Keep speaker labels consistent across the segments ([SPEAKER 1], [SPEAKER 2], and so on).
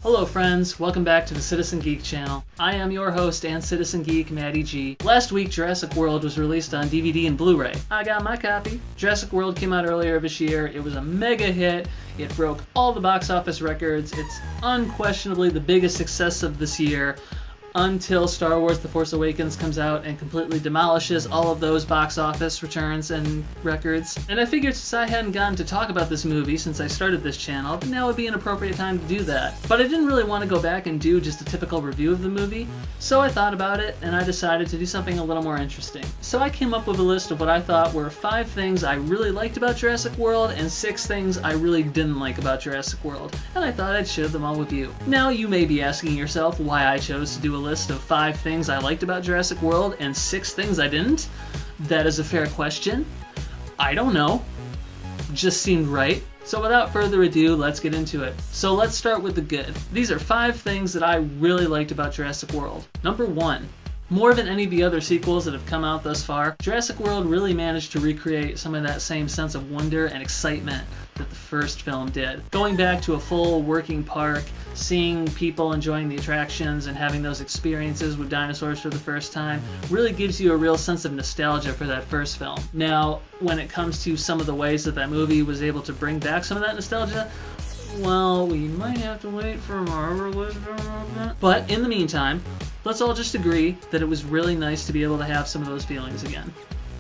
[SPEAKER 1] Hello friends, welcome back to the Citizen Geek channel. I am your host and Citizen Geek, Maddie G. Last week, Jurassic World was released on DVD and Blu-ray. I got my copy. Jurassic World came out earlier this year. It was a mega hit. It broke all the box office records. It's unquestionably the biggest success of this year until Star Wars The Force Awakens comes out and completely demolishes all of those box office returns and records. And I figured since I hadn't gotten to talk about this movie since I started this channel, that now would be an appropriate time to do that. But I didn't really want to go back and do just a typical review of the movie, so I thought about it and I decided to do something a little more interesting. So I came up with a list of what I thought were 5 things I really liked about Jurassic World and 6 things I really didn't like about Jurassic World, and I thought I'd share them all with you. Now you may be asking yourself why I chose to do a list of 5 things I liked about Jurassic World and 6 things I didn't. That is a fair question. I don't know. Just seemed right. So without further ado, let's get into it. So let's start with the good. These are 5 things that I really liked about Jurassic World. Number 1. More than any of the other sequels that have come out thus far, Jurassic World really managed to recreate some of that same sense of wonder and excitement that the first film did. Going back to a full working park, seeing people enjoying the attractions and having those experiences with dinosaurs for the first time really gives you a real sense of nostalgia for that first film. Now, when it comes to some of the ways that movie was able to bring back some of that nostalgia, well, we might have to wait for more release. But in the meantime, let's all just agree that it was really nice to be able to have some of those feelings again.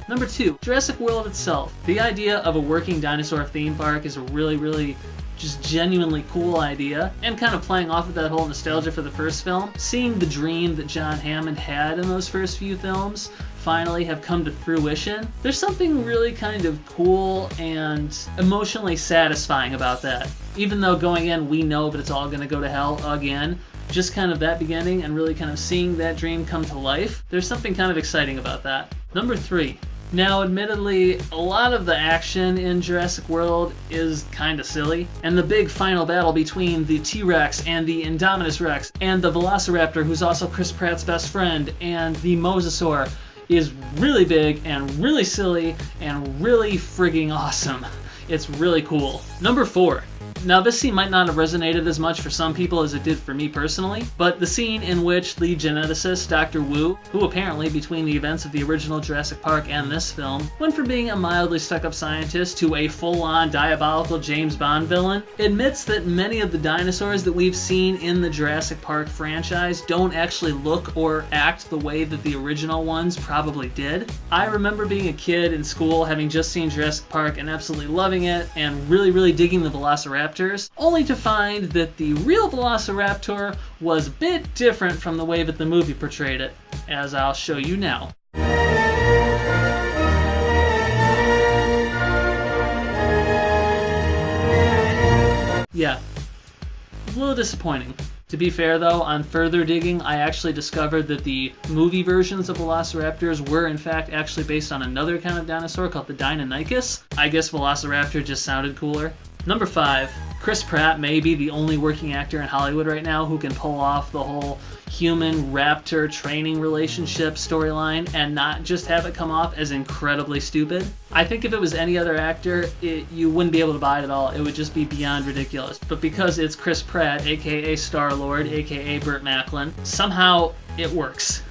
[SPEAKER 1] Number 2, Jurassic World itself. The idea of a working dinosaur theme park is a really just genuinely cool idea, and kind of playing off of that whole nostalgia for the first film. Seeing the dream that John Hammond had in those first few films finally have come to fruition, there's something really kind of cool and emotionally satisfying about that. Even though going in we know that it's all going to go to hell again, just kind of that beginning and really kind of seeing that dream come to life, there's something kind of exciting about that. Number 3. Now, admittedly, a lot of the action in Jurassic World is kind of silly, and the big final battle between the T-Rex and the Indominus Rex and the Velociraptor, who's also Chris Pratt's best friend, and the Mosasaur is really big and really silly and really frigging awesome. It's really cool. Number 4. Now, this scene might not have resonated as much for some people as it did for me personally, but the scene in which the geneticist, Dr. Wu, who apparently between the events of the original Jurassic Park and this film, went from being a mildly stuck-up scientist to a full-on diabolical James Bond villain, admits that many of the dinosaurs that we've seen in the Jurassic Park franchise don't actually look or act the way that the original ones probably did. I remember being a kid in school, having just seen Jurassic Park and absolutely loving it, and really digging the Velociraptor, only to find that the real Velociraptor was a bit different from the way that the movie portrayed it, as I'll show you now. Yeah, a little disappointing. To be fair though, on further digging, I actually discovered that the movie versions of Velociraptors were in fact actually based on another kind of dinosaur called the Deinonychus. I guess Velociraptor just sounded cooler. Number 5, Chris Pratt may be the only working actor in Hollywood right now who can pull off the whole human-raptor training relationship storyline and not just have it come off as incredibly stupid. I think if it was any other actor, you wouldn't be able to buy it at all. It would just be beyond ridiculous. But because it's Chris Pratt, aka Star-Lord, aka Burt Macklin, somehow it works.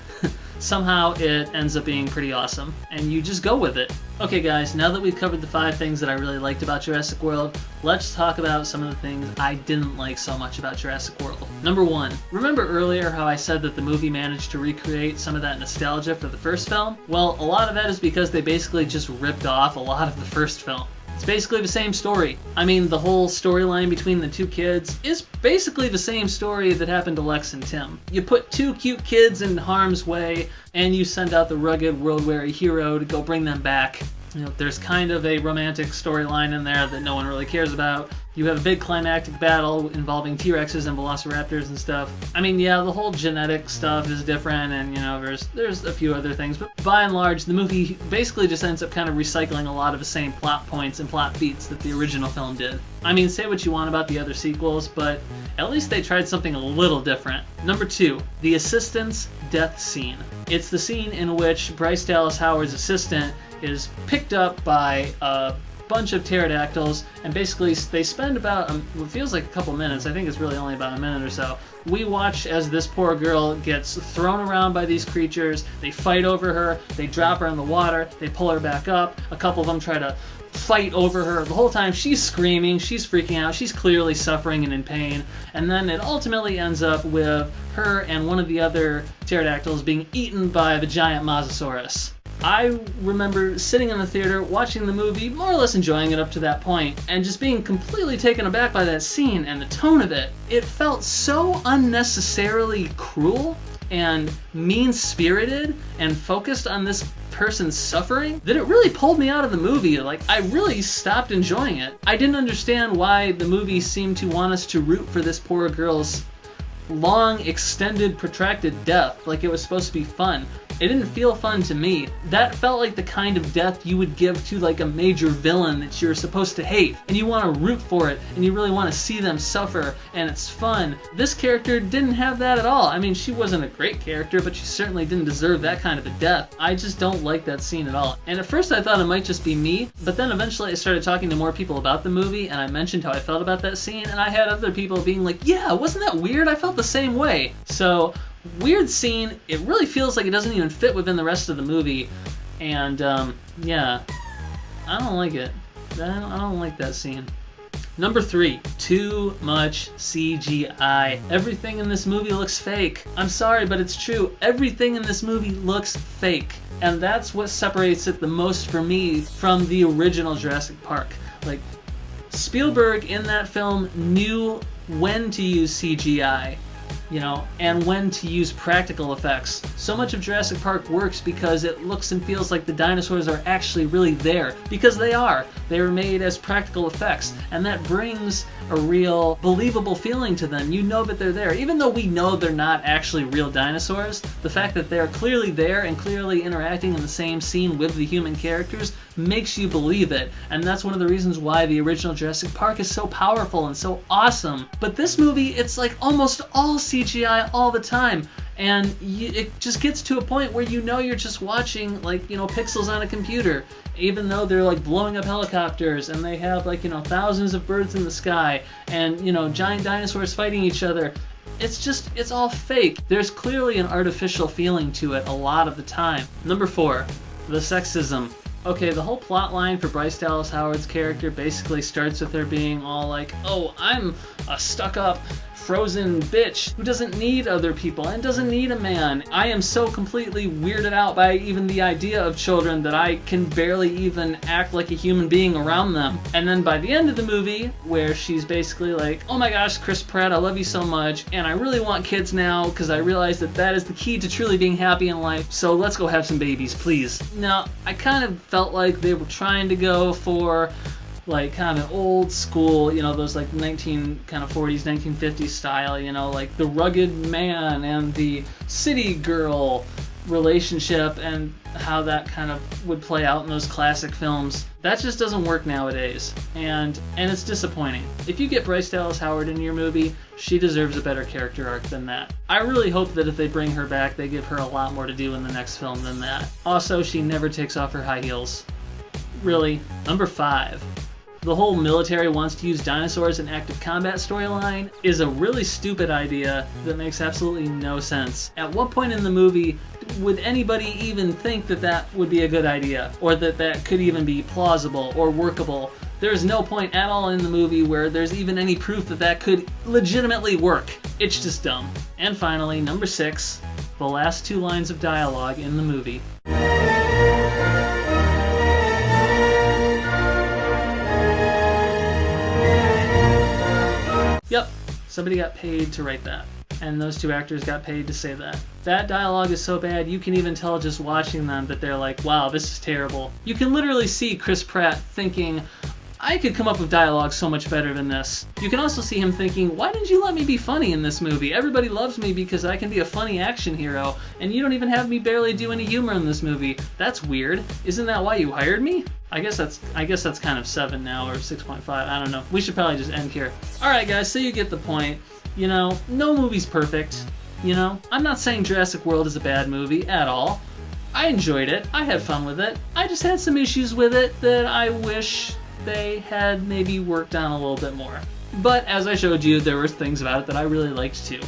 [SPEAKER 1] Somehow it ends up being pretty awesome, and you just go with it. Okay guys, now that we've covered the 5 things that I really liked about Jurassic World, let's talk about some of the things I didn't like so much about Jurassic World. Number 1, remember earlier how I said that the movie managed to recreate some of that nostalgia for the first film? Well, a lot of that is because they basically just ripped off a lot of the first film. It's basically the same story. I mean, the whole storyline between the 2 kids is basically the same story that happened to Lex and Tim. You put 2 cute kids in harm's way, and you send out the rugged, world-weary hero to go bring them back. You know, there's kind of a romantic storyline in there that no one really cares about. You have a big climactic battle involving T-Rexes and Velociraptors and stuff. I mean, yeah, the whole genetic stuff is different, and, you know, there's a few other things, but by and large, the movie basically just ends up kind of recycling a lot of the same plot points and plot beats that the original film did. I mean, say what you want about the other sequels, but at least they tried something a little different. Number 2, the assistant's death scene. It's the scene in which Bryce Dallas Howard's assistant is picked up by a bunch of pterodactyls, and basically they spend about, it feels like a couple minutes, I think it's really only about a minute or so. We watch as this poor girl gets thrown around by these creatures, they fight over her, they drop her in the water, they pull her back up, a couple of them try to fight over her. The whole time she's screaming, she's freaking out, she's clearly suffering and in pain, and then it ultimately ends up with her and one of the other pterodactyls being eaten by the giant Mosasaurus. I remember sitting in the theater watching the movie, more or less enjoying it up to that point, and just being completely taken aback by that scene and the tone of it. It felt so unnecessarily cruel and mean-spirited and focused on this person's suffering that it really pulled me out of the movie. Like, I really stopped enjoying it. I didn't understand why the movie seemed to want us to root for this poor girl's long, extended, protracted death like it was supposed to be fun. It didn't feel fun to me. That felt like the kind of death you would give to like a major villain that you're supposed to hate, and you want to root for it, and you really want to see them suffer, and it's fun. This character didn't have that at all. I mean, she wasn't a great character, but she certainly didn't deserve that kind of a death. I just don't like that scene at all. And at first I thought it might just be me, but then eventually I started talking to more people about the movie, and I mentioned how I felt about that scene, and I had other people being like, yeah, wasn't that weird? I felt the same way. So, weird scene. It really feels like it doesn't even fit within the rest of the movie, and yeah, I don't like it. I don't like that scene. Number 3, too much CGI. Everything in this movie looks fake. I'm sorry, but it's true. Everything in this movie looks fake, and that's what separates it the most for me from the original Jurassic Park. Like, Spielberg in that film knew when to use CGI, you know, and when to use practical effects. So much of Jurassic Park works because it looks and feels like the dinosaurs are actually really there, because they are. They were made as practical effects, and that brings a real believable feeling to them. You know that they're there. Even though we know they're not actually real dinosaurs, the fact that they're clearly there and clearly interacting in the same scene with the human characters makes you believe it, and that's one of the reasons why the original Jurassic Park is so powerful and so awesome. But this movie, it's like almost all CGI all the time, and it just gets to a point where you know you're just watching, like, you know, pixels on a computer, even though they're like blowing up helicopters and they have, like, you know, thousands of birds in the sky and, you know, giant dinosaurs fighting each other. It's all fake. There's clearly an artificial feeling to it a lot of the time. Number 4, the sexism. Okay, the whole plot line for Bryce Dallas Howard's character basically starts with her being all like, oh, I'm a stuck-up, frozen bitch who doesn't need other people and doesn't need a man. I am so completely weirded out by even the idea of children that I can barely even act like a human being around them. And then by the end of the movie, where she's basically like, oh my gosh, Chris Pratt, I love you so much, and I really want kids now because I realize that that is the key to truly being happy in life, so let's go have some babies, please. Now, I kind of felt like they were trying to go for like kind of an old school, you know, those like 40s, 1950s style, you know, like the rugged man and the city girl relationship and how that kind of would play out in those classic films. That just doesn't work nowadays, and it's disappointing. If you get Bryce Dallas Howard in your movie, she deserves a better character arc than that. I really hope that if they bring her back, they give her a lot more to do in the next film than that. Also, she never takes off her high heels. Really. Number 5. The whole military wants to use dinosaurs in active combat storyline is a really stupid idea that makes absolutely no sense. At what point in the movie would anybody even think that that would be a good idea, or that that could even be plausible or workable? There's no point at all in the movie where there's even any proof that that could legitimately work. It's just dumb. And finally, number 6, the last 2 lines of dialogue in the movie. Yep, somebody got paid to write that, and those 2 actors got paid to say that. That dialogue is so bad, you can even tell just watching them that they're like, wow, this is terrible. You can literally see Chris Pratt thinking, I could come up with dialogue so much better than this. You can also see him thinking, why didn't you let me be funny in this movie? Everybody loves me because I can be a funny action hero, and you don't even have me barely do any humor in this movie. That's weird. Isn't that why you hired me? I guess that's kind of 7 now, or 6.5, I don't know. We should probably just end here. Alright guys, so you get the point. You know, no movie's perfect. You know, I'm not saying Jurassic World is a bad movie at all. I enjoyed it. I had fun with it. I just had some issues with it that I wish they had maybe worked on a little bit more. But as I showed you, there were things about it that I really liked too.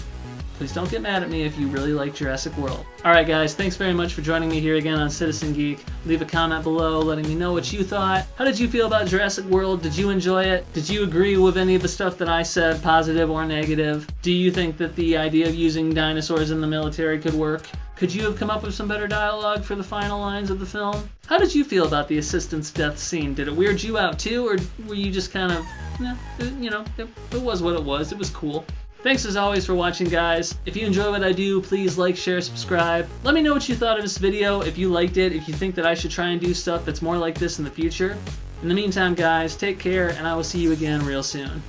[SPEAKER 1] Please don't get mad at me if you really like Jurassic World. Alright guys, thanks very much for joining me here again on Citizen Geek. Leave a comment below letting me know what you thought. How did you feel about Jurassic World? Did you enjoy it? Did you agree with any of the stuff that I said, positive or negative? Do you think that the idea of using dinosaurs in the military could work? Could you have come up with some better dialogue for the final lines of the film? How did you feel about the assistant's death scene? Did it weird you out too, or were you just kind of, it was what it was. It was cool. Thanks as always for watching, guys. If you enjoy what I do, please like, share, subscribe. Let me know what you thought of this video, if you liked it, if you think that I should try and do stuff that's more like this in the future. In the meantime, guys, take care, and I will see you again real soon.